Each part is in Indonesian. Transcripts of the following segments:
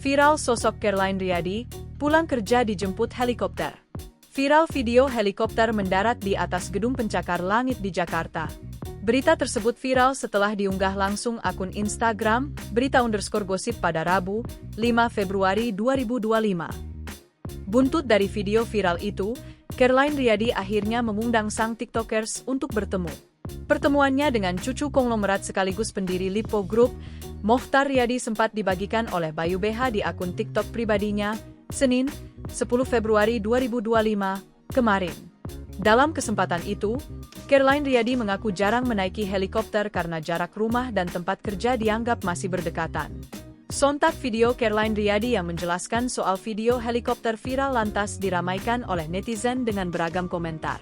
Viral sosok Caroline Riyadi, pulang kerja dijemput helikopter. Viral video helikopter mendarat di atas gedung pencakar langit di Jakarta. Berita tersebut viral setelah diunggah langsung akun Instagram, berita_gosip pada Rabu, 5 Februari 2025. Buntut dari video viral itu, Caroline Riyadi akhirnya mengundang sang TikTokers untuk bertemu. Pertemuannya dengan cucu konglomerat sekaligus pendiri Lipo Group, Mochtar Riyadi sempat dibagikan oleh Bayu BH di akun TikTok pribadinya, Senin, 10 Februari 2025, kemarin. Dalam kesempatan itu, Caroline Riyadi mengaku jarang menaiki helikopter karena jarak rumah dan tempat kerja dianggap masih berdekatan. Sontak video Caroline Riyadi yang menjelaskan soal video helikopter viral lantas diramaikan oleh netizen dengan beragam komentar.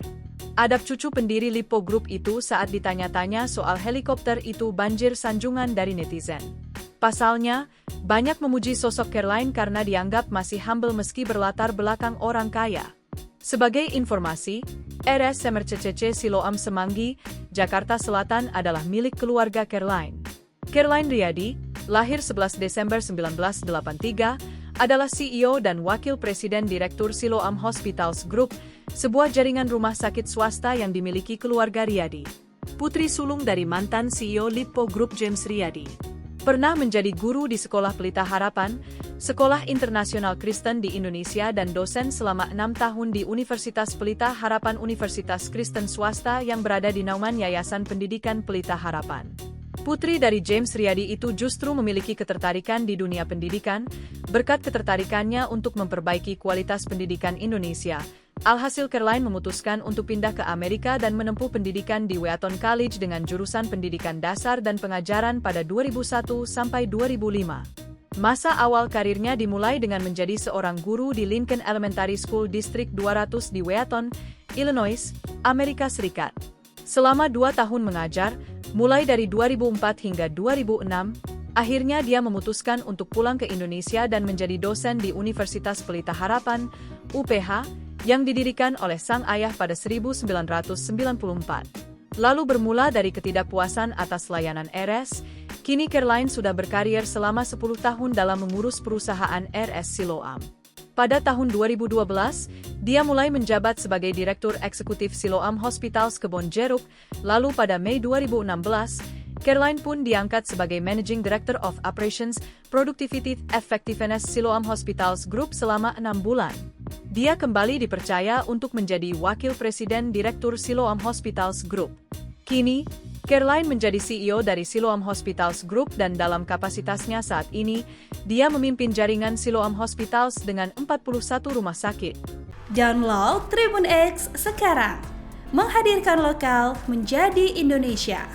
Adab cucu pendiri Lipo Group itu saat ditanya-tanya soal helikopter itu banjir sanjungan dari netizen. Pasalnya, banyak memuji sosok Caroline karena dianggap masih humble meski berlatar belakang orang kaya. Sebagai informasi, RS Semercece Siloam Semanggi, Jakarta Selatan adalah milik keluarga Caroline. Caroline Riyadi, lahir 11 Desember 1983, adalah CEO dan Wakil Presiden Direktur Siloam Hospitals Group, sebuah jaringan rumah sakit swasta yang dimiliki keluarga Riyadi. Putri sulung dari mantan CEO Lipo Group James Riyadi. Pernah menjadi guru di Sekolah Pelita Harapan, sekolah internasional Kristen di Indonesia dan dosen selama 6 tahun di Universitas Pelita Harapan Universitas Kristen swasta yang berada di naungan Yayasan Pendidikan Pelita Harapan. Putri dari James Riyadi itu justru memiliki ketertarikan di dunia pendidikan, berkat ketertarikannya untuk memperbaiki kualitas pendidikan Indonesia. Alhasil Caroline memutuskan untuk pindah ke Amerika dan menempuh pendidikan di Wheaton College dengan jurusan pendidikan dasar dan pengajaran pada 2001 sampai 2005. Masa awal karirnya dimulai dengan menjadi seorang guru di Lincoln Elementary School District 200 di Wheaton, Illinois, Amerika Serikat. Selama 2 tahun mengajar, mulai dari 2004 hingga 2006, akhirnya dia memutuskan untuk pulang ke Indonesia dan menjadi dosen di Universitas Pelita Harapan, UPH, yang didirikan oleh sang ayah pada 1994. Lalu bermula dari ketidakpuasan atas layanan RS, kini Caroline sudah berkarir selama 10 tahun dalam mengurus perusahaan RS Siloam. Pada tahun 2012, dia mulai menjabat sebagai Direktur Eksekutif Siloam Hospitals Kebonjeruk, lalu pada Mei 2016, Caroline pun diangkat sebagai Managing Director of Operations, Productivity Effectiveness Siloam Hospitals Group selama 6 bulan. Dia kembali dipercaya untuk menjadi Wakil Presiden Direktur Siloam Hospitals Group. Kini, Caroline menjadi CEO dari Siloam Hospitals Group dan dalam kapasitasnya saat ini, dia memimpin jaringan Siloam Hospitals dengan 41 rumah sakit. Download Tribun X sekarang, menghadirkan lokal menjadi Indonesia.